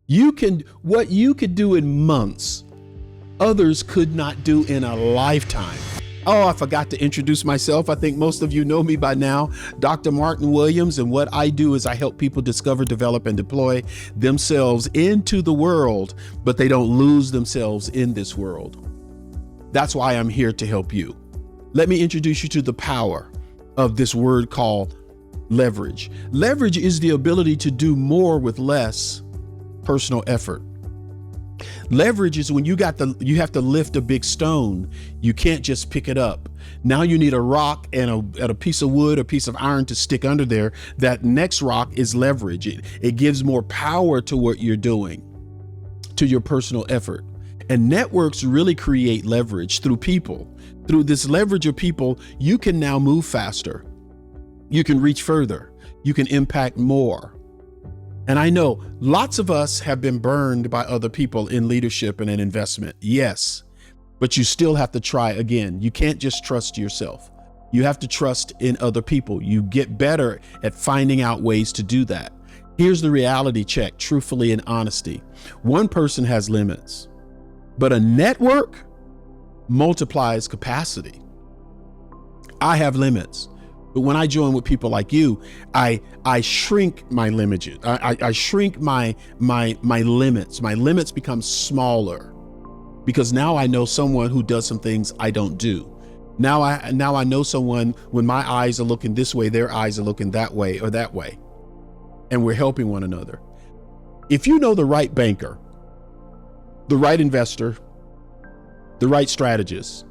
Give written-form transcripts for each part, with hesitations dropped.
What you could do in months, others could not do in a lifetime. Oh, I forgot to introduce myself. I think most of you know me by now, Dr. Martin Williams. And what I do is I help people discover, develop, and deploy themselves into the world, but they don't lose themselves in this world. That's why I'm here to help you. Let me introduce you to the power of this word called leverage. Leverage is the ability to do more with less personal effort. Leverage is when you have to lift a big stone. You can't just pick it up. Now you need a rock and a piece of wood, a piece of iron to stick under there. That next rock is leverage. It gives more power to what you're doing, to your personal effort. And networks really create leverage through people. Through this leverage of people, you can now move faster. You can reach further. You can impact more. And I know lots of us have been burned by other people in leadership and in investment. Yes, but you still have to try again. You can't just trust yourself. You have to trust in other people. You get better at finding out ways to do that. Here's the reality check, truthfully and honesty. One person has limits, but a network multiplies capacity. I have limits. But when I join with people like you, I shrink my limits. I shrink my limits. My limits become smaller because now I know someone who does some things I don't do. Now I know someone when my eyes are looking this way, their eyes are looking that way or that way. And we're helping one another. If you know the right banker, the right investor, the right strategist,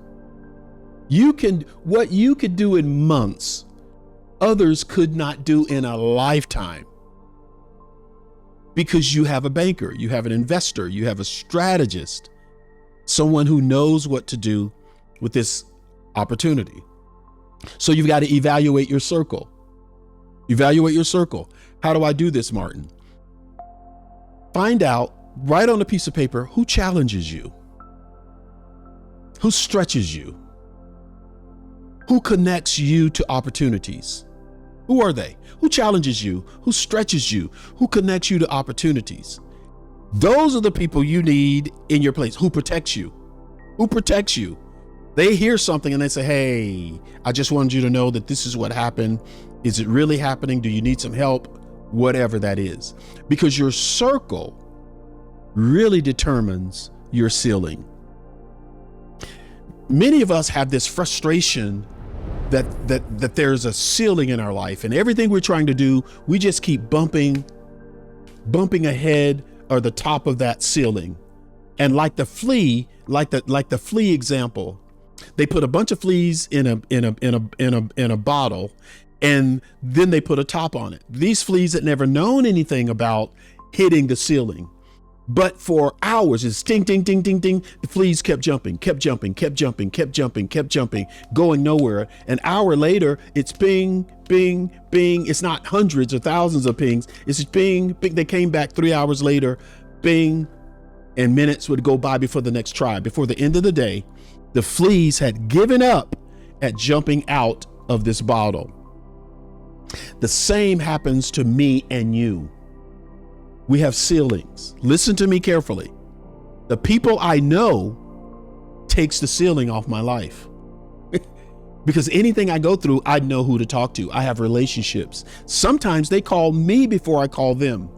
what you could do in months, others could not do in a lifetime, because you have a banker, you have an investor, you have a strategist, someone who knows what to do with this opportunity. So you've got to evaluate your circle. Evaluate your circle. How do I do this, Martin? Find out, write on a piece of paper, who challenges you, who stretches you, who connects you to opportunities. Who are they? Who challenges you? Who stretches you? Who connects you to opportunities? Those are the people you need in your place. Who protects you? Who protects you? They hear something and they say, hey, I just wanted you to know that this is what happened. Is it really happening? Do you need some help? Whatever that is. Because your circle really determines your ceiling. Many of us have this frustration that there's a ceiling in our life, and everything we're trying to do, we just keep bumping ahead or the top of that ceiling. And like the flea example, they put a bunch of fleas in a bottle, and then they put a top on it. These fleas had never known anything about hitting the ceiling. But for hours, it's ding, ding, ding, ding, ding. The fleas kept jumping, going nowhere. An hour later, it's bing, bing, bing. It's not hundreds or thousands of pings. It's just bing, bing. They came back 3 hours later, bing, and minutes would go by before the next try. Before the end of the day, the fleas had given up at jumping out of this bottle. The same happens to me and you. We have ceilings. Listen to me carefully. The people I know takes the ceiling off my life. Because anything I go through, I know who to talk to. I have relationships. Sometimes they call me before I call them.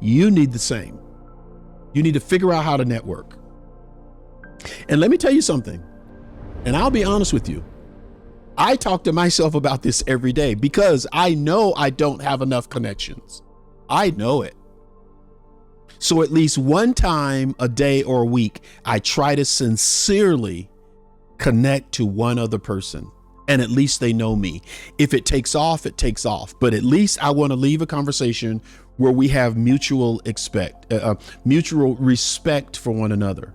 You need the same. You need to figure out how to network. And let me tell you something, and I'll be honest with you. I talk to myself about this every day because I know I don't have enough connections. I know it. So at least one time a day or a week, I try to sincerely connect to one other person, and at least they know me. If it takes off, it takes off. But at least I want to leave a conversation where we have mutual respect for one another.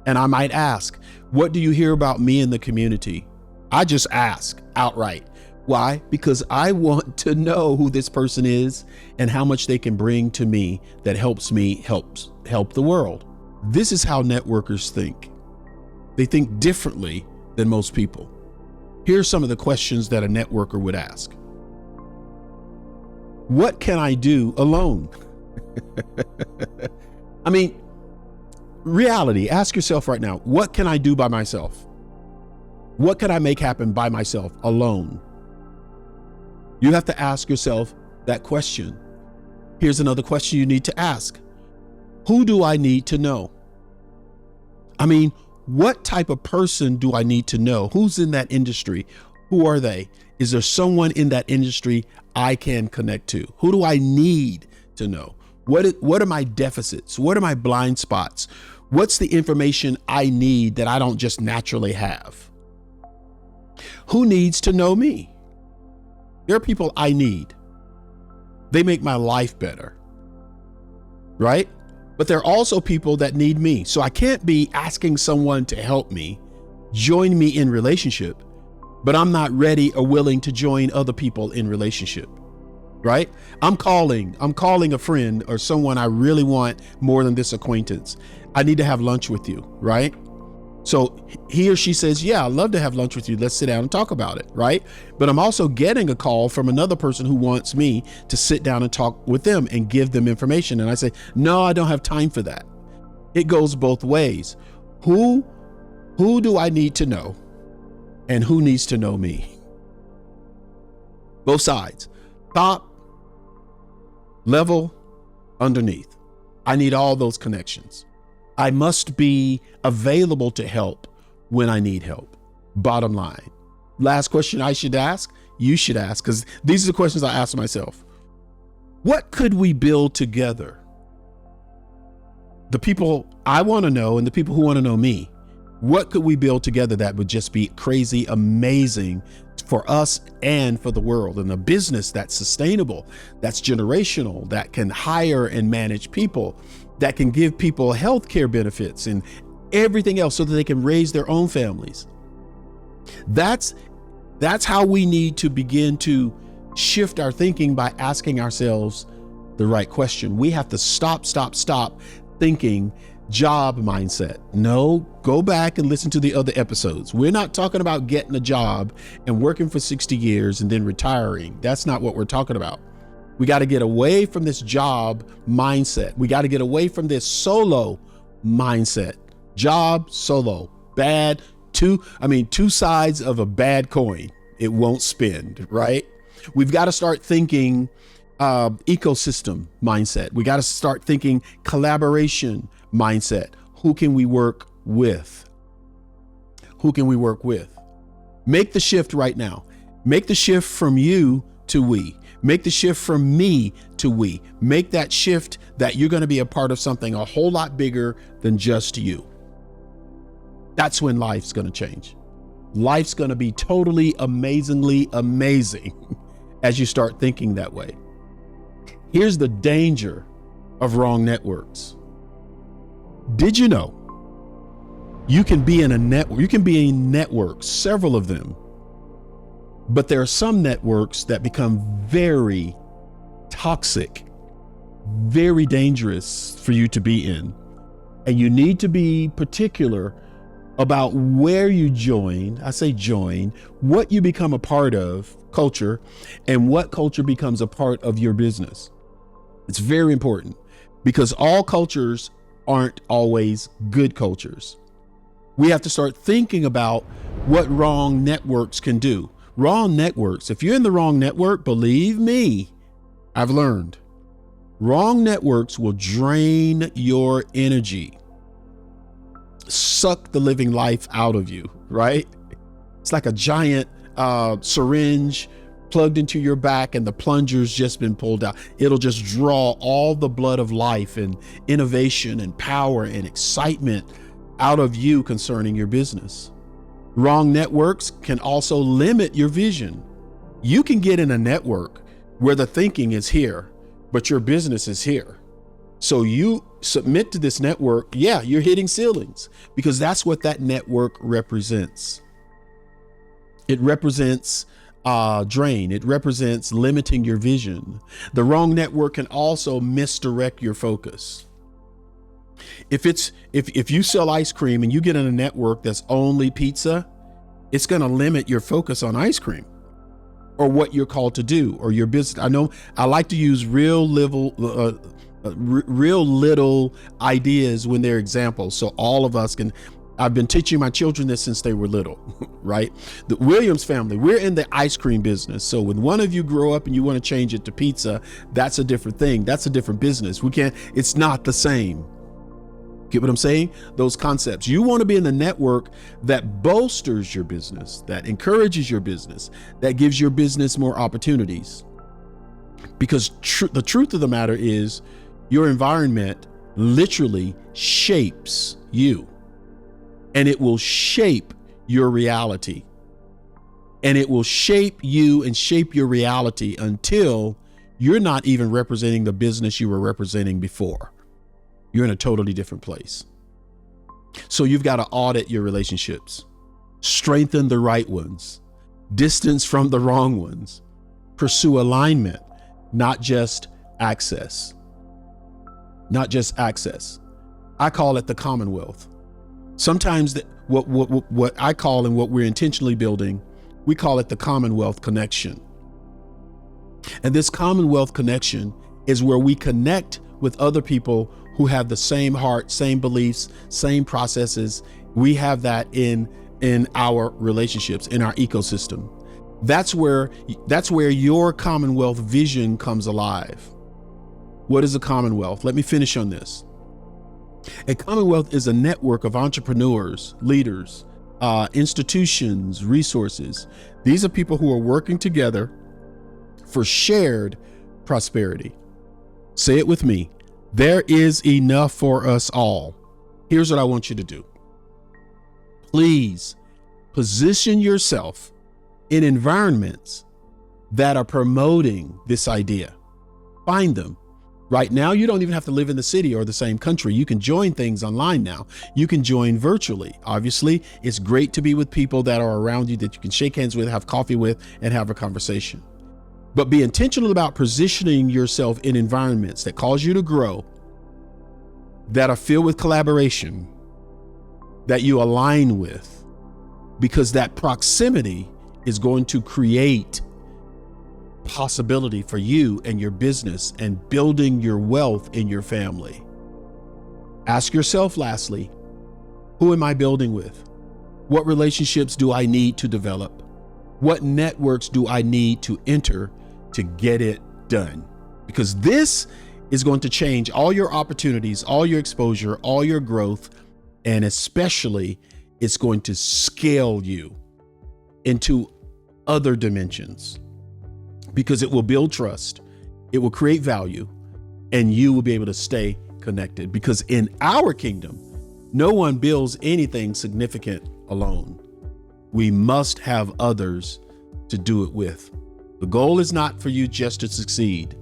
And I might ask, what do you hear about me in the community? I just ask outright. Why? Because I want to know who this person is and how much they can bring to me that helps me help the world. This is how networkers think. They think differently than most people. Here's some of the questions that a networker would ask. What can I do alone? I mean, reality, ask yourself right now, what can I do by myself? What can I make happen by myself alone? You have to ask yourself that question. Here's another question you need to ask. Who do I need to know? I mean, what type of person do I need to know? Who's in that industry? Who are they? Is there someone in that industry I can connect to? Who do I need to know? What are my deficits? What are my blind spots? What's the information I need that I don't just naturally have? Who needs to know me? There are people I need. They make my life better, right? But there are also people that need me. So I can't be asking someone to help me, join me in relationship, but I'm not ready or willing to join other people in relationship, right? I'm calling a friend or someone I really want more than this acquaintance. I need to have lunch with you, right? So he or she says, yeah, I'd love to have lunch with you. Let's sit down and talk about it, right? But I'm also getting a call from another person who wants me to sit down and talk with them and give them information. And I say, no, I don't have time for that. It goes both ways. Who do I need to know? And who needs to know me? Both sides, top, level, underneath. I need all those connections. I must be available to help when I need help. Bottom line. Last question I should ask, you should ask, because these are the questions I ask myself. What could we build together? The people I want to know and the people who want to know me. What could we build together that would just be crazy, amazing for us and for the world? And a business that's sustainable, that's generational, that can hire and manage people, that can give people healthcare benefits and everything else so that they can raise their own families. That's how we need to begin to shift our thinking, by asking ourselves the right question. We have to stop thinking job mindset. No, go back and listen to the other episodes. We're not talking about getting a job and working for 60 years and then retiring. That's not what we're talking about. We got to get away from this job mindset. We got to get away from this solo mindset. Job, solo, bad, two sides of a bad coin. It won't spin, right? We've got to start thinking ecosystem mindset. We got to start thinking collaboration mindset. Who can we work with? Who can we work with? Make the shift right now. Make the shift from you to we. Make the shift from me to we. Make that shift that you're going to be a part of something a whole lot bigger than just you. That's when life's going to change. Life's going to be totally, amazingly amazing as you start thinking that way. Here's the danger of wrong networks. Did you know you can be in a network? You can be in networks, several of them. But there are some networks that become very toxic, very dangerous for you to be in. And you need to be particular about where you join. I say join, what you become a part of, culture, and what culture becomes a part of your business. It's very important, because all cultures aren't always good cultures. We have to start thinking about what wrong networks can do. Wrong networks. If you're in the wrong network, believe me, I've learned, wrong networks will drain your energy, suck the living life out of you, right? It's like a giant syringe plugged into your back and the plunger's just been pulled out. It'll just draw all the blood of life and innovation and power and excitement out of you concerning your business. Wrong networks can also limit your vision. You can get in a network where the thinking is here, but your business is here. So you submit to this network. Yeah, you're hitting ceilings, because that's what that network represents. It represents drain. It represents limiting your vision. The wrong network can also misdirect your focus. If you sell ice cream and you get in a network that's only pizza, it's going to limit your focus on ice cream or what you're called to do or your business. I know I like to use real real little ideas when they're examples. So all of us can, I've been teaching my children this since they were little, right? The Williams family, we're in the ice cream business. So when one of you grow up and you want to change it to pizza, that's a different thing. That's a different business. It's not the same. Get what I'm saying? Those concepts. You want to be in the network that bolsters your business, that encourages your business, that gives your business more opportunities. Because the truth of the matter is, your environment literally shapes you. And it will shape your reality. And it will shape you and shape your reality until you're not even representing the business you were representing before. You're in a totally different place. So you've got to audit your relationships, strengthen the right ones, distance from the wrong ones, pursue alignment, not just access. Not just access. I call it the Commonwealth. Sometimes what I call and what we're intentionally building, we call it the Commonwealth connection. And this Commonwealth connection is where we connect with other people who have the same heart, same beliefs, same processes. We have that in our relationships, in our ecosystem. That's where your Commonwealth vision comes alive. What is a Commonwealth? Let me finish on this. A Commonwealth is a network of entrepreneurs, leaders, institutions, resources. These are people who are working together for shared prosperity. Say it with me. There is enough for us all. Here's what I want you to do. Please position yourself in environments that are promoting this idea. Find them. Right now, you don't even have to live in the city or the same country. You can join things online now. You can join virtually. Obviously, it's great to be with people that are around you that you can shake hands with, have coffee with, and have a conversation. But be intentional about positioning yourself in environments that cause you to grow, that are filled with collaboration, that you align with, because that proximity is going to create possibility for you and your business and building your wealth in your family. Ask yourself, lastly, who am I building with? What relationships do I need to develop? What networks do I need to enter to get it done? Because this is going to change all your opportunities, all your exposure, all your growth, and especially it's going to scale you into other dimensions. Because it will build trust, it will create value, and you will be able to stay connected. Because in our kingdom, no one builds anything significant alone. We must have others to do it with. The goal is not for you just to succeed,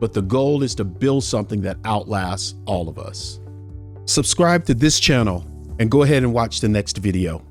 but the goal is to build something that outlasts all of us. Subscribe to this channel and go ahead and watch the next video.